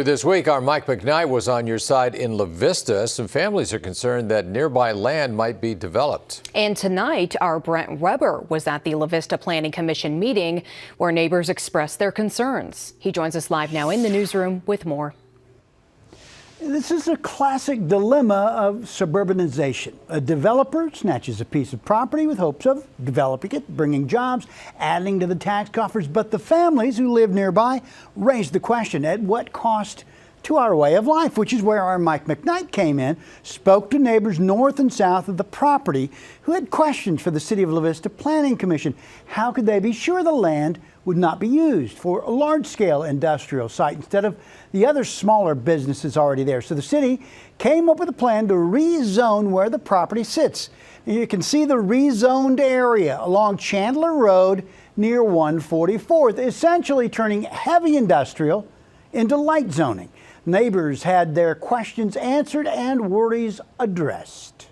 This week, our Mike McKnight was on your side in La Vista. Some families are concerned that nearby land might be developed. And tonight, our Brent Weber was at the La Vista Planning Commission meeting where neighbors expressed their concerns. He joins us live now in the newsroom with more. This is a classic dilemma of suburbanization. A developer snatches a piece of property with hopes of developing it, bringing jobs, adding to the tax coffers. But the families who live nearby raise the question, at what cost to our way of life? Which is where our Mike McKnight came in, spoke to neighbors north and south of the property who had questions for the City of La Vista Planning Commission. How could they be sure the land would not be used for a large-scale industrial site instead of the other smaller businesses already there? So the city came up with a plan to rezone where the property sits. You can see the rezoned area along Chandler Road near 144th, essentially turning heavy industrial into light zoning. Neighbors had their questions answered and worries addressed.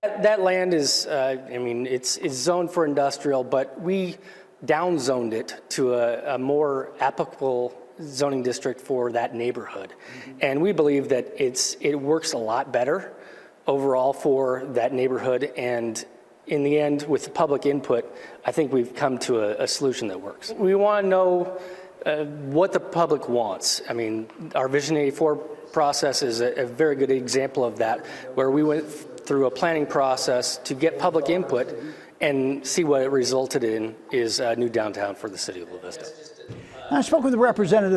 That land is, it's zoned for industrial, but we downzoned it to a more applicable zoning district for that neighborhood. And we believe that it works a lot better overall for that neighborhood. And in the end, with the public input, I think we've come to a solution that works. We want to know what the public wants. I mean, our Vision 84 process is a very good example of that, where we went through a planning process to get public input and see what it resulted in is a new downtown for the city of La Vista. I spoke with a representative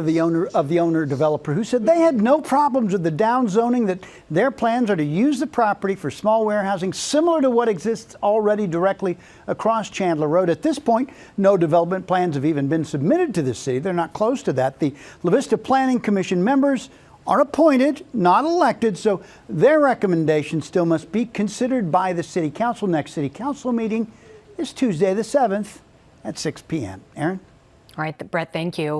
of the owner developer who said they had no problems with the downzoning, that their plans are to use the property for small warehousing similar to what exists already directly across Chandler Road. At this point, no development plans have even been submitted to the city. They're not close to that. The La Vista Planning Commission members are appointed, not elected, so their recommendations still must be considered by the City Council. Next City Council meeting is Tuesday the 7th at 6 p.m. Aaron? All right, Brett, thank you.